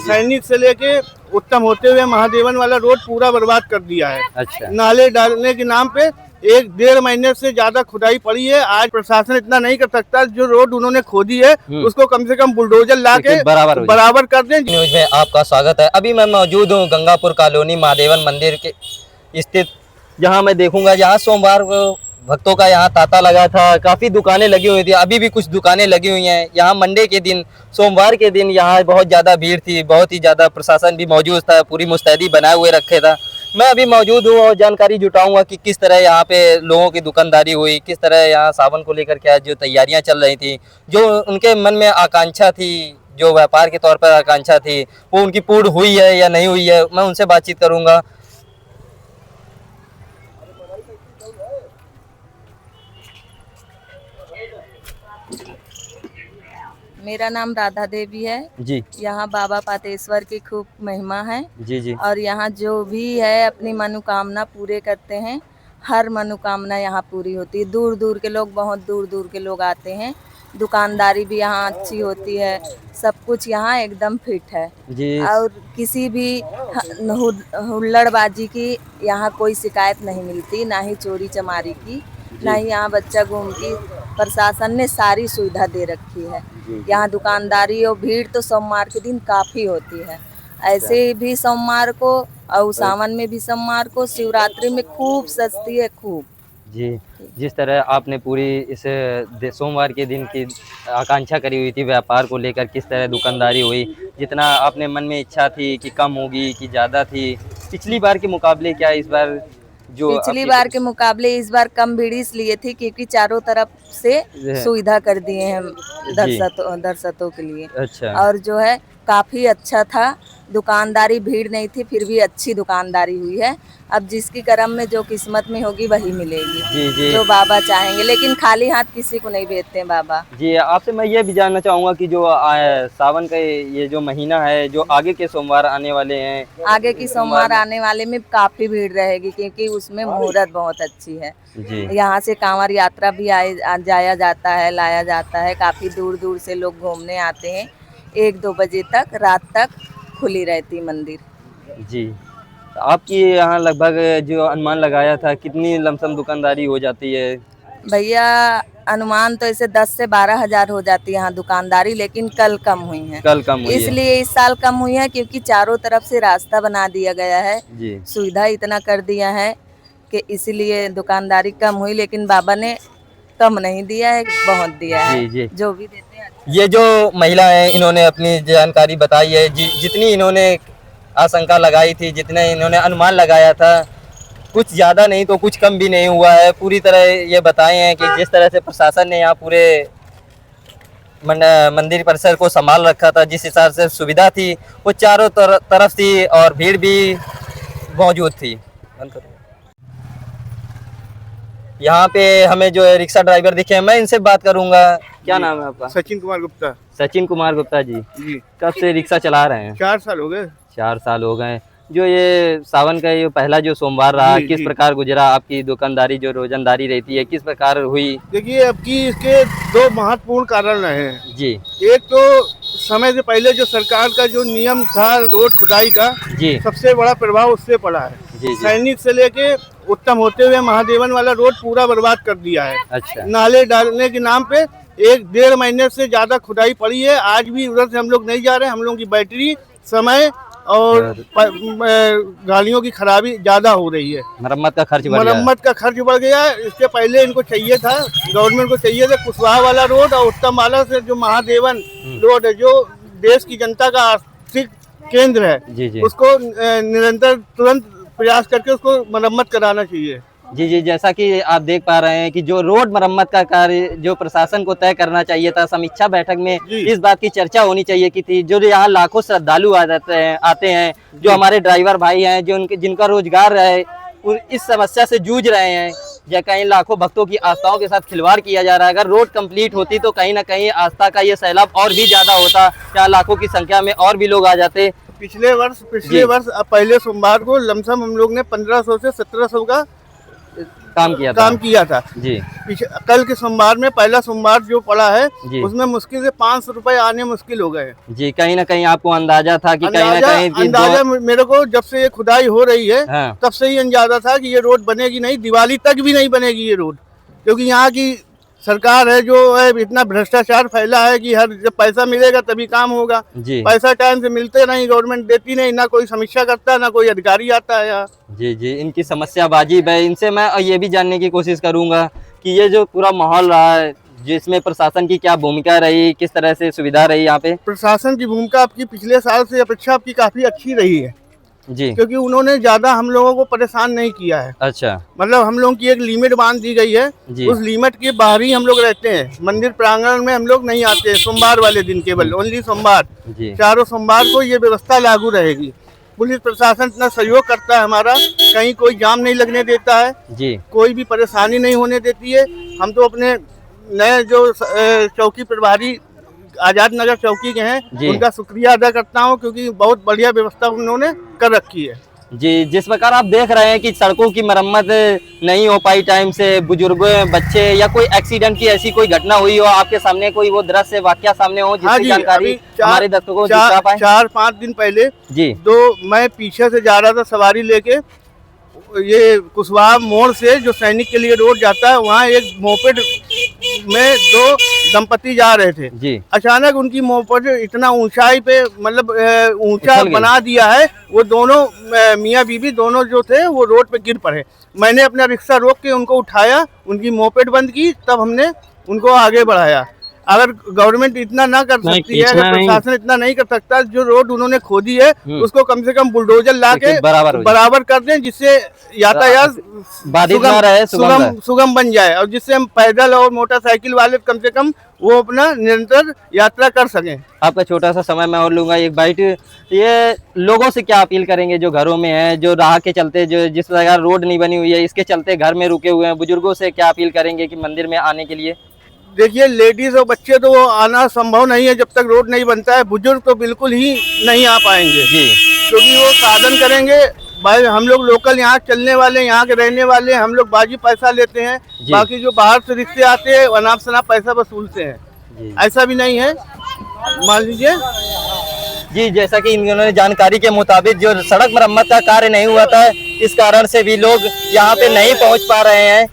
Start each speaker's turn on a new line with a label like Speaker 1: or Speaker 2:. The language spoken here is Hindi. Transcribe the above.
Speaker 1: सैनिक से लेके उत्तम होते हुए महादेवन वाला रोड पूरा बर्बाद कर दिया है।
Speaker 2: अच्छा।
Speaker 1: नाले डालने के नाम पे 1-1.5 महीने से ज्यादा खुदाई पड़ी है। आज प्रशासन इतना नहीं कर सकता, जो रोड उन्होंने खोदी है उसको कम से कम बुलडोजर ला के बराबर कर दें।
Speaker 2: न्यूज में आपका स्वागत है। अभी मैं मौजूद हूँ गंगापुर कॉलोनी महादेवन मंदिर के स्थित, जहाँ मैं देखूंगा यहाँ सोमवार को भक्तों का यहाँ तांता लगा था, काफ़ी दुकानें लगी हुई थी, अभी भी कुछ दुकानें लगी हुई हैं। यहाँ मंडे के दिन, सोमवार के दिन यहाँ बहुत ज़्यादा भीड़ थी, बहुत ही ज़्यादा प्रशासन भी मौजूद था, पूरी मुस्तैदी बनाए हुए रखे था। मैं अभी मौजूद हूँ और जानकारी जुटाऊंगा कि किस तरह यहाँ पे लोगों की दुकानदारी हुई, किस तरह यहाँ सावन को लेकर क्या जो तैयारियाँ चल रही थी, जो उनके मन में आकांक्षा थी, जो व्यापार के तौर पर आकांक्षा थी, वो उनकी पूर्ण हुई है या नहीं हुई है, मैं उनसे बातचीत करूँगा।
Speaker 3: मेरा नाम राधा देवी है
Speaker 2: जी।
Speaker 3: यहाँ बाबा पातेश्वर की खूब महिमा है।
Speaker 2: जी जी।
Speaker 3: और यहाँ जो भी है अपनी मनोकामना पूरे करते हैं, हर मनोकामना यहाँ पूरी होती है। दूर दूर के लोग, बहुत दूर दूर के लोग आते हैं। दुकानदारी भी यहाँ अच्छी होती है, सब कुछ यहाँ एकदम फिट है
Speaker 2: जी।
Speaker 3: और किसी भी हुल्लड़बाजी की यहाँ कोई शिकायत नहीं मिलती, ना ही चोरी चमारी की, ना ही यहाँ बच्चा घूम की। प्रशासन ने सारी सुविधा दे रखी है। यहाँ दुकानदारी और भीड़ तो सोमवार के दिन काफ़ी होती है, ऐसे भी सोमवार को और सावन में भी सोमवार को, शिवरात्रि में खूब सस्ती है खूब।
Speaker 2: जी। जिस तरह आपने पूरी इस सोमवार के दिन की आकांक्षा करी हुई थी व्यापार को लेकर, किस तरह दुकानदारी हुई, जितना आपने मन में इच्छा थी कि कम होगी कि ज़्यादा थी, पिछली बार के मुकाबले क्या इस बार जो
Speaker 3: पिछली बार के मुकाबले इस बार कम भीड़ इसलिए थी क्योंकि चारों तरफ से सुविधा कर दिए हैं दर्शकों के लिए।
Speaker 2: अच्छा।
Speaker 3: और जो है काफ़ी अच्छा था, दुकानदारी भीड़ नहीं थी, फिर भी अच्छी दुकानदारी हुई है। अब जिसकी करम में जो किस्मत में होगी वही मिलेगी।
Speaker 2: जी जी।
Speaker 3: जो बाबा चाहेंगे, लेकिन खाली हाथ किसी को नहीं भेजते हैं बाबा।
Speaker 2: जी। आपसे मैं ये भी जानना चाहूँगा कि जो सावन का ये जो महीना है, जो आगे के सोमवार आने वाले हैं,
Speaker 3: आगे की सोमवार आने वाले में काफ़ी भीड़ रहेगी क्योंकि उसमें मुहूर्त बहुत अच्छी है।
Speaker 2: जी।
Speaker 3: यहाँ से कांवड़ यात्रा भी जाया जाता है, लाया जाता है, काफ़ी दूर दूर से लोग घूमने आते हैं। 1-2 बजे तक, रात तक खुली रहती मंदिर।
Speaker 2: जी। तो आपकी यहाँ लगभग जो अनुमान लगाया था, कितनी लमसम दुकानदारी हो जाती है?
Speaker 3: भैया अनुमान तो ऐसे 10 से 12 हज़ार हो जाती है यहाँ दुकानदारी, लेकिन कल कम हुई है।
Speaker 2: कल कम हुई है।
Speaker 3: इसलिए इस साल कम हुई है क्योंकि चारों तरफ से रास्ता बना दिया गया है।
Speaker 2: जी।
Speaker 3: सुविधा इतना कर दिया है कि इसलिए दुकानदारी कम हुई, लेकिन बाबा ने कम नहीं दिया है, बहुत दिया है।
Speaker 2: जी जी।
Speaker 3: जो भी देते हैं।
Speaker 2: ये जो महिला है, इन्होंने अपनी जानकारी बताई है, जितनी इन्होंने आशंका लगाई थी, जितने इन्होंने अनुमान लगाया था, कुछ ज़्यादा नहीं तो कुछ कम भी नहीं हुआ है। पूरी तरह ये बताए हैं कि जिस तरह से प्रशासन ने यहाँ पूरे मंदिर परिसर को संभाल रखा था, जिस हिसाब से सुविधा थी वो चारों तरफ थी और भीड़ भी मौजूद थी। यहाँ पे हमें जो है रिक्शा ड्राइवर दिखे हैं, मैं इनसे बात करूंगा। क्या नाम है आपका?
Speaker 1: सचिन कुमार गुप्ता।
Speaker 2: सचिन कुमार गुप्ता जी।
Speaker 1: जी।
Speaker 2: कब से रिक्शा चला रहे हैं?
Speaker 1: 4 साल हो गए।
Speaker 2: 4 साल हो गए। जो ये सावन का ये पहला जो सोमवार रहा, किस प्रकार गुजरा? आपकी दुकानदारी जो रोजंदारी रहती है किस प्रकार हुई?
Speaker 1: देखिए, अब की इसके 2 महत्वपूर्ण कारण रहे हैं।
Speaker 2: जी।
Speaker 1: एक तो समय से पहले जो सरकार का जो नियम था रोड खुदाई का,
Speaker 2: जी।
Speaker 1: सबसे बड़ा प्रभाव उससे पड़ा है।
Speaker 2: जी।
Speaker 1: सैनिक से लेके उत्तम होते हुए महादेवन वाला रोड पूरा बर्बाद कर दिया है।
Speaker 2: अच्छा।
Speaker 1: नाले डालने के नाम पे 1-1.5 महीने से ज्यादा खुदाई पड़ी है। आज भी उधर से हम लोग नहीं जा रहे। हम लोगों की बैटरी, समय और गाड़ियों की खराबी ज्यादा हो रही है।
Speaker 2: मरम्मत का खर्च
Speaker 1: बढ़ गया है। इससे पहले इनको चाहिए था, गवर्नमेंट को चाहिए था कुशवाहा वाला रोड और उत्तम वाला से जो महादेवन रोड है, जो देश की जनता का आर्थिक केंद्र है।
Speaker 2: जी जी।
Speaker 1: उसको निरंतर तुरंत प्रयास करके उसको मरम्मत कराना चाहिए।
Speaker 2: जी जी। जैसा कि आप देख पा रहे हैं कि जो रोड मरम्मत का कार्य जो प्रशासन को तय करना चाहिए था, समीक्षा बैठक में इस बात की चर्चा होनी चाहिए कि थी। जो यहाँ लाखों श्रद्धालु आते हैं, जो हमारे ड्राइवर भाई हैं, जो जिनका रोजगार है, इस समस्या से जूझ रहे हैं, या कहीं लाखों भक्तों की आस्थाओं के साथ खिलवाड़ किया जा रहा है। अगर रोड कंप्लीट होती तो कहीं ना कहीं आस्था का ये सैलाब और भी ज्यादा होता, या लाखों की संख्या में और भी लोग आ जाते।
Speaker 1: पिछले वर्ष पहले सोमवार को लमसम हम लोग ने 1500 से 1700 का
Speaker 2: काम किया था जी।
Speaker 1: कल के सोमवार में पहला सोमवार जो पड़ा है
Speaker 2: जी।
Speaker 1: उसमें मुश्किल से 500 रुपए आने मुश्किल हो गए
Speaker 2: जी। कहीं ना कहीं आपको अंदाजा था कि कहीं ना कहीं
Speaker 1: अंदाजा मेरे को जब से ये खुदाई हो रही है
Speaker 2: हाँ।
Speaker 1: तब से ही अंदाजा था कि ये रोड बनेगी नहीं, दिवाली तक भी नहीं बनेगी ये रोड, क्योंकि यहाँ की सरकार है जो है इतना भ्रष्टाचार फैला है कि हर जब पैसा मिलेगा तभी काम होगा
Speaker 2: जी।
Speaker 1: पैसा टाइम से मिलते नहीं, गवर्नमेंट देती नहीं, ना कोई समीक्षा करता ना कोई अधिकारी आता है यहाँ।
Speaker 2: जी जी। इनकी समस्या वाजिब है। इनसे मैं ये भी जानने की कोशिश करूंगा कि ये जो पूरा माहौल रहा है जिसमें प्रशासन की क्या भूमिका रही, किस तरह से सुविधा रही यहाँ पे।
Speaker 1: प्रशासन की भूमिका आपकी पिछले साल से अपेक्षा आपकी काफी अच्छी रही है
Speaker 2: जी,
Speaker 1: क्योंकि उन्होंने ज्यादा हम लोगों को परेशान नहीं किया है।
Speaker 2: अच्छा,
Speaker 1: मतलब हम लोगों की एक लिमिट बांध दी गई है, उस लिमिट के बाहर ही हम लोग रहते हैं। मंदिर प्रांगण में हम लोग नहीं आते हैं, सोमवार वाले दिन केवल, ओनली सोमवार, चारों सोमवार को ये व्यवस्था लागू रहेगी। पुलिस प्रशासन इतना सहयोग करता है हमारा, कहीं कोई जाम नहीं लगने देता है जी, कोई भी परेशानी नहीं होने देती है। हम तो अपने नए जो चौकी प्रभारी आजाद नगर चौकी के हैं उनका शुक्रिया अदा करता हूं, क्योंकि बहुत बढ़िया व्यवस्था उन्होंने कर रखी है
Speaker 2: जी। जिस प्रकार आप देख रहे हैं कि सड़कों की मरम्मत नहीं हो पाई टाइम से, बुजुर्गों, बच्चे या कोई एक्सीडेंट की ऐसी कोई घटना हुई हो आपके सामने, कोई वो दृश्य वाकया सामने हो जिसकी जानकारी हमारे दर्शकों को दिखा पाए।
Speaker 1: 4-5 दिन पहले जी मैं पीछे से जा रहा था सवारी लेके, ये कुशवाहा मोड़ से जो सैनिक के लिए रोड जाता है वहाँ एक मोपेड में 2 दंपति जा रहे थे जी। अचानक उनकी मोपेड इतना ऊंचाई पे मतलब ऊंचा बना दिया है, वो दोनों मियाँ बीवी दोनों जो थे वो रोड पे गिर पड़े। मैंने अपना रिक्शा रोक के उनको उठाया, उनकी मोपेड बंद की, तब हमने उनको आगे बढ़ाया। अगर गवर्नमेंट इतना ना कर सकती है, अगर प्रशासन इतना नहीं कर सकता, जो रोड उन्होंने खोदी है उसको कम से कम बुलडोजर ला के बराबर कर दें, जिससे यातायात सुगम बन जाए और जिससे हम पैदल और मोटरसाइकिल वाले कम से कम वो अपना निरंतर यात्रा कर सकें।
Speaker 2: आपका छोटा सा समय मैं और लूंगा एक बाइट। ये लोगों से क्या अपील करेंगे जो घरों में हैं, जो राह के चलते, जो जिस जगह रोड नहीं बनी हुई है इसके चलते घर में रुके हुए हैं, बुजुर्गों से क्या अपील करेंगे कि मंदिर में आने के लिए?
Speaker 1: देखिए, लेडीज और बच्चे तो आना संभव नहीं है जब तक रोड नहीं बनता है, बुजुर्ग तो बिल्कुल ही नहीं आ पाएंगे जी, क्योंकि वो साधन करेंगे। भाई हम लोग लोकल यहाँ चलने वाले, यहाँ के रहने वाले, हम लोग बाजी पैसा लेते हैं, बाकी जो बाहर से रिश्ते आते हैं अनाप शनाप पैसा वसूलते हैं, ऐसा भी नहीं है, मान लीजिए
Speaker 2: जी। जैसा कि इन्होंने जानकारी के मुताबिक जो सड़क मरम्मत का कार्य नहीं हुआ था, इस कारण से भी लोग यहाँ पे नहीं पहुँच पा रहे हैं।